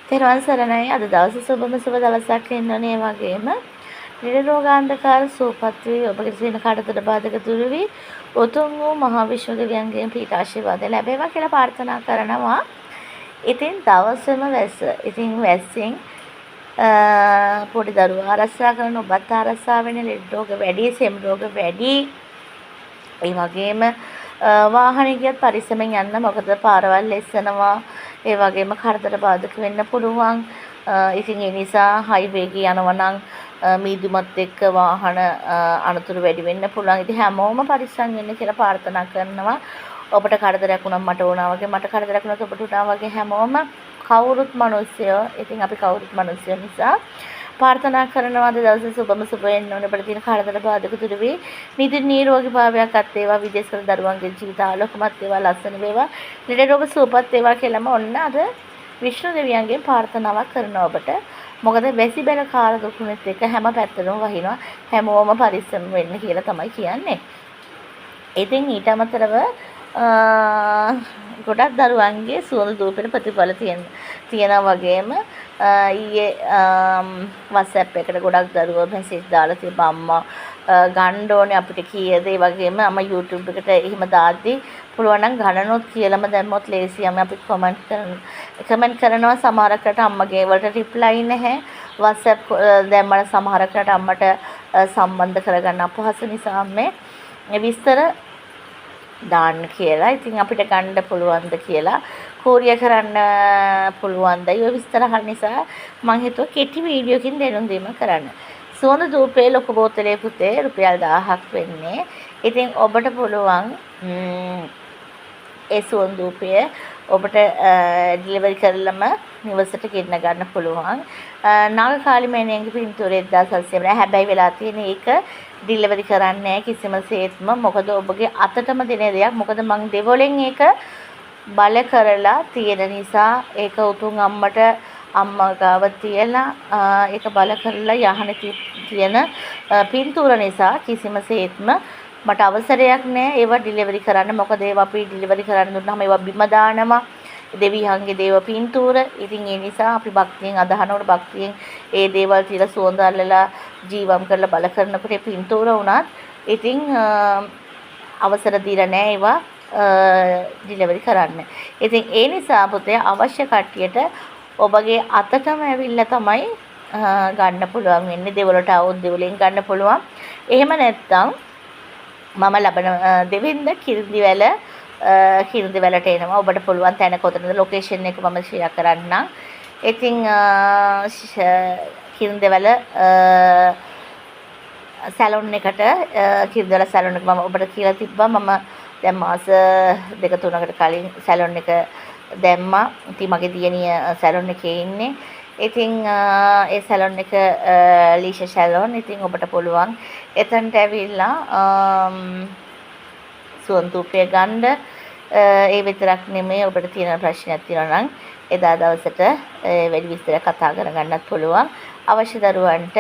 තෙරුවන් සරණයි. අද දවසේ සුබම සුබ දවසක් වෙනවනේ. ඒ වගේම නිරෝගාන්ධකාර සූපත් වී ඔබගේ සින කඩතර බාධක දුරු වී උතුම් වූ මහා විශ්ව දෙවියන්ගෙන් පීඨ ආශිර්වාද ලැබේවා කියලා ප්‍රාර්ථනා කරනවා. ඉතින් දවසේම වැස්ස. ඉතින් වැස්සෙන් පොඩි දරුවා ආරක්ෂා කරන ඔබත් ආරක්ෂා වෙන ලෙඩ රෝග වැඩි, සෙම් රෝග වැඩි. ඒ වගේම වාහනේ ගියත් පරිස්සමෙන් යන්න. මොකද පාරවල් ලෙස්සනවා. ඒ වගේම කරදර බාධක වෙන්න පුළුවන්. ඉතින් ඒ නිසා හයිවේ එකේ යනවා නම් මීදුමත් එක්ක වාහන අනතුරු වැඩි වෙන්න පුළුවන්. ඉතින් හැමෝම පරිස්සම් වෙන්න කියලා ප්‍රාර්ථනා කරනවා. ඔබට කරදරයක් වුණා මට වුණා වගේ, මට කරදරයක් වුණා ඔබට වුණා වගේ හැමෝම කවුරුත් මිනිස්සයෝ. ඉතින් අපි කවුරුත් මිනිස්සයෝ නිසා ප්‍රාර්ථනා කරනවා අද දවසේ සුබම සුබ වෙන්න ඕනේ. අපිට තියෙන කරදර බාධක දුරු වේ. නිදුක් නිරෝගී භාවයක් අත් වේවා. විදේශවල දරුවන්ගේ ජීවිත ආලෝකමත් වේවා, ලස්සන වේවා. ලෙඩ රෝග සුවපත් වේවා කියලාම ඔන්න අද විෂ්ණු දෙවියන්ගෙන් ප්‍රාර්ථනාවක් කරනවා ඔබට. මොකද වැසි බැල කාල දුකුණෙත් එක හැම පැත්තටම වහිනවා. හැමෝම පරිස්සම් වෙන්න කියලා තමයි කියන්නේ. ඉතින් ඊට අමතරව ගොඩක් දරුවන්ගේ සුවඳ දූපෙට ප්‍රතිඵල තියෙනවා වගේම ඊයේ WhatsApp එකට ගොඩක් දරුවෝ මැසේජ් දාලා තිබ්බා අම්මා ගන්න ඕනේ අපිට කීයද. ඒ වගේම අම්මා YouTube එකට එහෙම දාද්දි පුළුවන් නම් ගණනොත් කියලාම දැම්මොත් ලේසියම අපි කමෙන්ට් කරනවා. සමහරකට අම්මගේ වලට රිප්ලයි නැහැ. WhatsApp දැම්මම සමහරකට අම්මට සම්බන්ධ කරගන්න අපහසු නිසා මේ විස්තර දාන්න කියලා. ඉතින් අපිට ගන්න පුළුවන්ද කියලා කෝරිය කරන්න පුළුවන්ද? ඒ විස්තර අහන්න නිසා මම හිතුවා කෙටි වීඩියෝකින් දෙනුම් දීම කරන්න. සුවඳ ධූපේ ලොකු බෝතලේ පුතේ රුපියල් 1000ක් වෙන්නේ. ඉතින් ඔබට පුළුවන් ඒ සුවඳ ධූපය ඔබට ඩිලිවරි කරලම නිවසට ගෙන්න ගන්න පුළුවන්. නාගකාලි මෑණියන්ගේ පින්තූරය 1700 නෑ. හැබැයි වෙලා තියෙන ඒක ඩිලිවරි කරන්නේ කිසිම සේත්ම. මොකද ඔබගේ අතටම දෙන දෙයක්. මොකද මං දෙවොලෙන් ඒක බල කරලා තියෙන නිසා ඒක උතුම් අම්මා ගාව තියලා ඒක බල කරලා යහනේ තියෙන පින්තූර නිසා කිසිම සේත්ම මට අවසරයක් නැහැ ඒවා ඩිලිවරි කරන්න. මොකද ඒවා අපි ඩිලිවරි කරන්න දුන්නාම ඒවා බිම දානවා. දෙවියන්ගේ දේව පින්තූර. ඉතින් ඒ නිසා අපි භක්තියෙන් අදහනකොට භක්තියෙන් ඒ දේවල් තියලා සුවඳ අල්ලලා ජීවම් කරලා බල කරනකොට ඒ පින්තූර වුණත් ඉතින් අවසර දීලා නැහැ ඒවා ඩිලිවරි කරන්න. ඉතින් ඒ නිසා පුතේ අවශ්‍ය කට්ටියට ඔබගේ අතටම ඇවිල්ලා තමයි ගන්න පුළුවන් වෙන්නේ. දෙවලට આવොත් දෙවලෙන් ගන්න පුළුවන්. එහෙම නැත්නම් මම ලබන දෙවින්ද කිරිඳිවැලට එනවා. ඔබට පුළුවන් තැන කොතනද ලොකේෂන් එක මම ෂෙයා කරන්නම්. ඉතින් කිරිඳිවැල සැලොන් එකට කිරිඳිවැල සැලොන් එක මම ඔබට කියලා තිබ්බා. මම දැන් මාස 2-3කට කලින් සැලොන් එක දැම්මා. ඉතින් මගේ දියණිය සැලොන් එකේ ඉන්නේ. ඉතින් ඒ සැලොන් එක ලීෂා සැලොන්. ඉතින් ඔබට පුළුවන් එතනට ඇවිල්ලා සුවඳ ධූපය ගන්න. ඒ විතරක් නෙමෙයි ඔබට තියෙන ප්‍රශ්නයක් තියෙනවා නම් එදා දවසට වැඩි විස්තර කතා කරගන්නත් පුළුවන්. අවශ්‍ය දරුවන්ට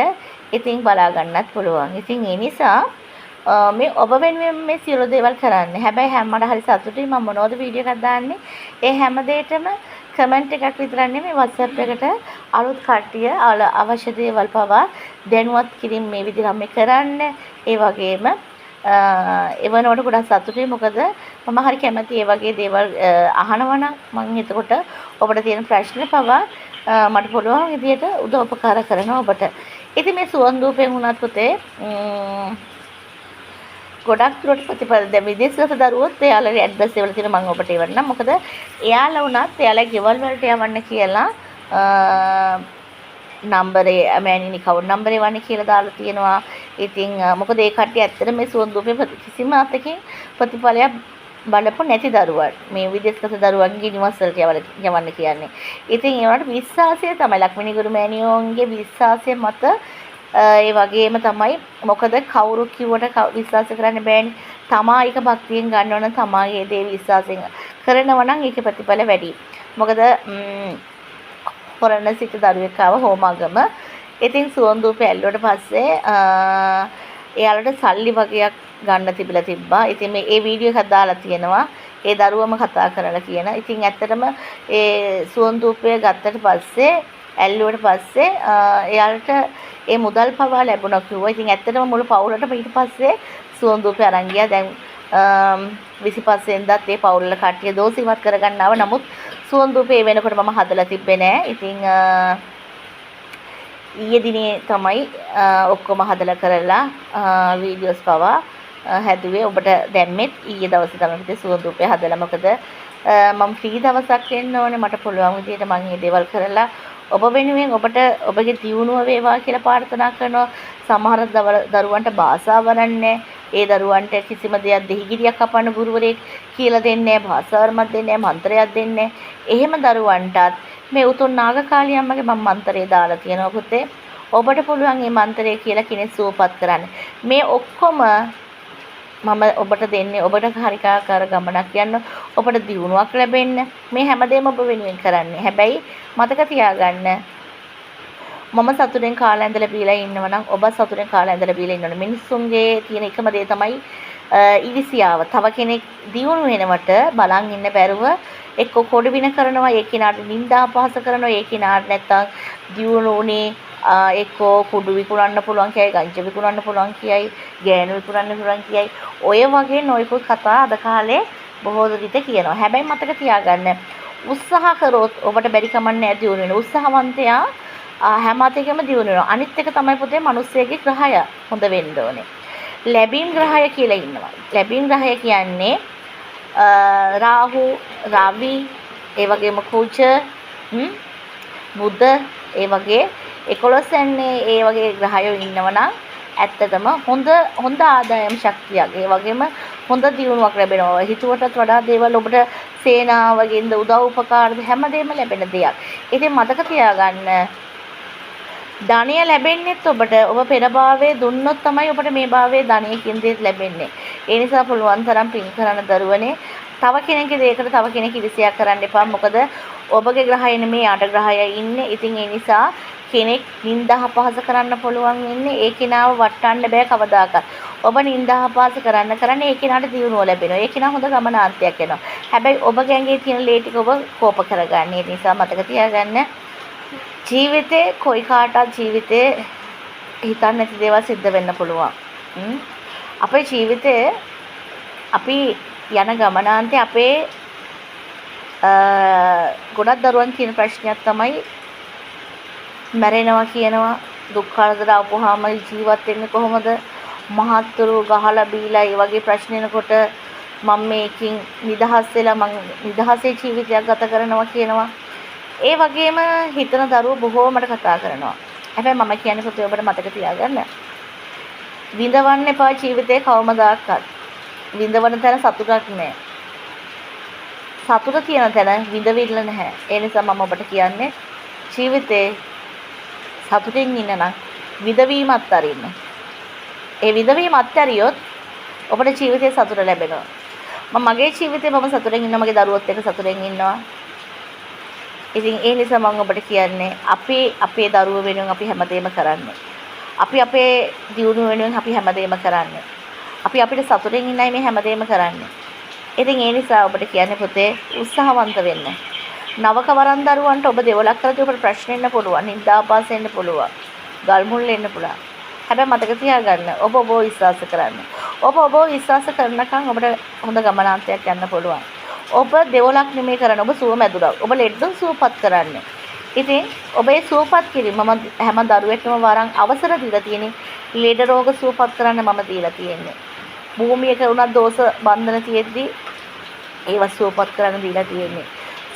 ඉතින් බලා ගන්නත් පුළුවන්. ඉතින් ඒ නිසා මේ ඔබ වෙනුවෙන් මේ සියලු දේවල් කරන්නේ. හැබැයි හැමකට හරි සතුටුයි මම මොනවද වීඩියෝ එකක් දාන්නේ. ඒ හැම දෙයකම කමෙන්ට් එකක් විතරක් නෙමෙයි WhatsApp එකට අලුත් කට්ටිය අවශ්‍ය දේවල් පවා දැනුවත් කිරීම මේ විදිහට මේ කරන්න. ඒ වගේම එවනකොට ගොඩක් සතුටුයි. මොකද මම හරි කැමති ඒ වගේ දේවල් අහනවා නම් මම එතකොට ඔබට තියෙන ප්‍රශ්න පවා මට පුළුවන් විදිහට උදව්පකාර කරනවා ඔබට. ඉතින් මේ සුවඳ ධූපයෙන් වුණත් පුතේ ගොඩක් දුරට ප්‍රතිඵල දැන් විදේශගත දරුවොත් එයාලගේ ඇඩ්‍රස් වල තියෙන මම ඔබට එවන්නම්. මොකද එයාලා වුණත් එයාලගේ ගෙවල් වලට යවන්න කියලා නම්බරේ මෑණිනි කවුරු නම්බරේ වන්නේ කියලා දාලා තියෙනවා. ඉතින් මොකද ඒ කට්ටිය ඇත්තට මේ සුවඳ ධූපේ කිසිම අතකින් ප්‍රතිඵලයක් බලපො නැති දරුවන් මේ විදේශගත දරුවන්ගේ නිවස් වලට යවන්න කියන්නේ. ඉතින් ඒවට විශ්වාසය තමයි ලක්මිනී ගුරු මෑණියෝන්ගේ විශ්වාසය මත ඒ වගේම තමයි. මොකද කවුරු කිව්වට විශ්වාස කරන්න බෑනේ. තමා එක භක්තියෙන් ගන්නව නම් තමාගේ දේ විශ්වාසයෙන් කරනවා නම් ඒකේ ප්‍රතිඵල වැඩි. මොකද හොරණ සිට දරුවෙක් ආව හෝමාගම. ඉතින් සුවඳ ධූපය ඇල්ලුවට පස්සේ එයාලට සල්ලි වගේක් ගන්න තිබිලා තිබ්බා. ඉතින් මේ ඒ වීඩියෝ එකක් දාලා තියෙනවා. ඒ දරුවම කතා කරලා කියන. ඉතින් ඇත්තටම ඒ සුවඳූපය ගත්තට පස්සේ ඇල්ලුවට පස්සේ එයාලට ඒ මුදල් පවා ලැබුණා කිව්වා. ඉතින් ඇත්තටම මුළු පවුලටම ඊට පස්සේ සුවඳූපය අරන් ගියා. දැන් 25 වෙනිදාත් ඒ පවුල්ල කට්ටිය දෝෂිමත් කරගන්න ආව. නමුත් සුවඳූපය වෙනකොට මම හදලා තිබ්බේ නෑ. ඉතින් ඊයේ දිනේ තමයි ඔක්කොම හදලා කරලා වීඩියෝස් පවා හැදුවේ. ඔබට දැම්මෙත් ඊයේ දවසේ තමයි සුවඳූපය හදලා. මොකද මම ෆ්‍රී දවසක් වෙන්න ඕනේ. මට පුළුවන් විදිහට මම මේ දේවල් කරලා ඔබ වෙනුවෙන් ඔබට ඔබගේ දියුණුව වේවා කියලා ප්‍රාර්ථනා කරනවා. සමහර දරුවන්ට භාෂාව වරන්නේ ඒ දරුවන්ට කිසිම දෙයක් දෙහිගිරියක් කපන්න ගුරුවරයෙක් කියලා දෙන්නේ නැහැ. භාෂාවර්මක් දෙන්නේ නැහැ. මන්ත්‍රයක් දෙන්නේ නැහැ. එහෙම දරුවන්ටත් මේ උතුම් නාගකාලිය අම්මගේ මම මන්ත්‍රය දාලා තියෙනවා පුතේ. ඔබට පුළුවන් මේ මන්ත්‍රය කියලා කෙනෙක් සුවපත් කරන්න. මේ ඔක්කොම මම ඔබට දෙන්නේ ඔබට හරිකාකාර ගමනක් යන්න ඔබට දියුණුවක් ලැබෙන්න මේ හැමදේම ඔබ වෙනුවෙන් කරන්නේ. හැබැයි මතක තියාගන්න මම සතුටෙන් කාලා ඇඳලා බීලා ඉන්නවා නම් ඔබ සතුටෙන් කාලා ඇඳලා බීලා ඉන්න ඕනේ. මිනිස්සුන්ගේ තියෙන එකම දේ තමයි ඉරිසියාව. තව කෙනෙක් දියුණු වෙනවට බලන් ඉන්න බැරුව එක්ක කොඩවින කරනවා, ඒ කෙනාට නිନ୍ଦා අපහාස කරනවා, ඒ කෙනාට නැත්තම් දියුණු උනේ එක්කෝ කුඩු විකුණන්න පුළුවන් කියයි, ගංජා විකුණන්න පුළුවන් කියයි, ගෑනු විකුණන්න පුළුවන් කියයි. ඔය වගේ නොයෙකුත් කතා අද කාලේ බොහෝ විට කියනවා. හැබැයි මතක තියාගන්න උත්සාහ කරොත් ඔබට බැරි කමක් නැහැ දියුණු වෙන. උත්සාහවන්තයා හැම අතකම දියුණු වෙනවා. අනිත් එක තමයි පුතේ මිනිස්සෙගේ ග්‍රහය හොඳ වෙන්න ඕනේ. ලැබීම් ග්‍රහය කියලා ඉන්නවා. ලැබීම් ග්‍රහය කියන්නේ රාහු, රවි, ඒ වගේම කුජ, බුධ, ඒ වගේ 11 යන්නේ ඒ වගේ ග්‍රහයෝ ඉන්නවනම් ඇත්තටම හොඳ ආදායම් ශක්තියක්. ඒ වගේම හොඳ දියුණුවක් ලැබෙනවා. හිතුවටත් වඩා දේවල් ඔබට සේනාවකින්ද උදව් උපකාර හැමදේම ලැබෙන දෙයක්. ඉතින් මතක තියාගන්න ධනය ලැබෙන්නේත් ඔබට ඔබ පෙර භාවයේ දුන්නොත් තමයි ඔබට මේ භාවයේ ධනයකින් දෙයක් ලැබෙන්නේ. ඒ නිසා පුළුවන් තරම් පින් කරන දරුවනේ තව කෙනෙක්ගේ දෙයකට තව කෙනෙක් ඉරිසියා කරන්න එපා. මොකද ඔබගේ ග්‍රහය නෙමේ යාට ග්‍රහය ඉන්නේ. ඉතින් ඒ නිසා කෙනෙක් නිନ୍ଦා අපහාස කරන්න පුළුවන් ඉන්නේ ඒ කෙනාව වටන්න බෑ කවදාකවත්. ඔබ නිନ୍ଦා අපහාස කරන්න ඒ කෙනාට දියුණුව ලැබෙනවා. ඒ කෙනා හොඳ ගමනාන්තයක් එනවා. හැබැයි ඔබගේ ඇඟේ තියෙන ලේ ටික ඔබ කෝප කරගන්න. ඒ නිසා මතක තියාගන්න ජීවිතේ කොයි කාටවත් ජීවිතේ හිතන්නේ නැති දේවල් සිද්ධ වෙන්න පුළුවන්. අපේ ජීවිතේ අපි යන ගමනාන්තේ අපේ ගොඩක් දරුවන් කියන ප්‍රශ්නයක් තමයි මැරෙනවා කියනවා. දුක් කරදර ආපුවාම ජීවත් වෙන්නේ කොහොමද? මහත්තුරු ගහලා බීලා ඒ වගේ ප්‍රශ්න එනකොට මම මේකින් නිදහස් වෙලා මම නිදහසේ ජීවිතයක් ගත කරනවා කියනවා. ඒ වගේම හිතන දරුවෝ බොහෝමඩ කතා කරනවා. හැබැයි මම කියන්නේ පුතේ ඔබට මතක තියාගන්න. විඳවන්න එපා ජීවිතේ කවමදාකවත්. විඳවන තැන සතුටක් නැහැ. සතුට තියෙන තැන විඳවිල්ල නැහැ. ඒ නිසා මම ඔබට කියන්නේ ජීවිතේ සතුටින් ඉන්න නම් විඳවීම අත්හරින්න. ඒ විඳවීම අත්හැරියොත් ඔබට ජීවිතේ සතුට ලැබෙනවා. මගේ ජීවිතේ මම සතුටින් ඉන්නවා. මගේ දරුවොත් එක්ක සතුටින් ඉන්නවා. ඉතින් ඒ නිසා මම ඔබට කියන්නේ අපේ දරුවෝ වෙනුවෙන් අපි හැමදේම කරන්නේ. අපි අපේ දියුණුව වෙනුවෙන් අපි හැමදේම කරන්නේ. අපි අපිට සතුටින් ඉන්නයි මේ හැමදේම කරන්නේ. ඉතින් ඒ නිසා ඔබට කියන්නේ පුතේ උත්සාහවන්ත වෙන්න. නවක වරන් දරුවන්ට ඔබ දෙවලක් කරද්දී ඔබට ප්‍රශ්න එන්න පුළුවන්. නින්දාපාස එන්න පුළුවන්. ගල් මුල් එන්න පුළුවන්. හැබැයි මතක තියාගන්න ඔබ විශ්වාස කරන්න. ඔබ විශ්වාස කරනකම් ඔබට හොඳ ගමනාන්තයක් යන්න පුළුවන්. ඔබ දෙවලක් නෙමෙයි කරන්නේ. ඔබ සුව මැදුරක්. ඔබ ලෙඩුන් සුවපත් කරන්නේ. ඉතින් ඔබේ සුවපත් කිරීම මම හැම දරුවෙක්ම වරන් අවසර දීලා තියෙන්නේ. ලෙඩ රෝග සුවපත් කරන්න මම දීලා තියෙන්නේ. භූමියක උනත් දෝෂ බන්ධන තියෙද්දි ඒව සුවපත් කරන්න දීලා තියෙන්නේ.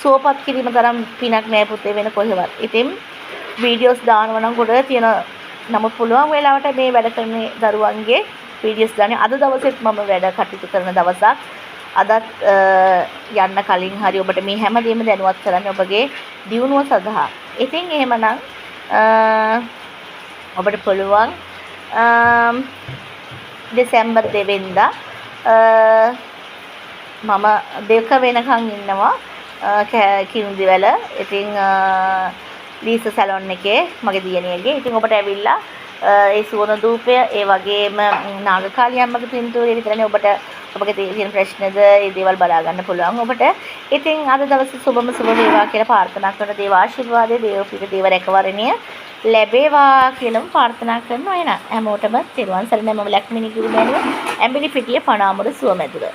සුවපත් කිරීම තරම් පිනක් නෑ පුතේ වෙන කොහෙවත්. ඉතින් වීඩියෝස් දානවා නම් කොට තියෙන නමුත් පුළුවන් වෙලාවට මේ වැඩ කරන දරුවන්ගේ වීඩියෝස් දාන්නේ. අද දවසෙත් මම වැඩ කටයුතු කරන දවසක්. අදත් යන්න කලින් හරි ඔබට මේ හැමදේම දැනුවත් කරන්න ඔබගේ දියුණුව සඳහා. ඉතින් එහෙමනම් ඔබට පුළුවන් දෙසැම්බර් 2 වෙනිදා මම 2 වෙනකන් ඉන්නවා කිනුදිවැල. ඉතින් ලීස සැලොන් එකේ මගේ දියණියගේ. ඉතින් ඔබට ඇවිල්ලා ඒ සුවඳ ධූපය ඒ වගේම නාගකාලියම්මගේ පින්තූරය විතරනේ ඔබට ඔබගේ තියෙන ප්‍රශ්නද ඒ දේවල් බලා ගන්න පුළුවන් ඔබට. ඉතින් අද දවසේ සුබම සුබ වේවා කියලා ප්‍රාර්ථනා කරන දේව ආශිර්වාදයේ දේව පිට දේව රැකවරණය ලැබේවා කියලාම ප්‍රාර්ථනා කරනවා. එන හැමෝටම තෙරුවන් සරණයි. මම ලක්මිනී ගුරුමෑණියෝ ඇඹිලි පිටිය පණාමුර සුවමැදුර.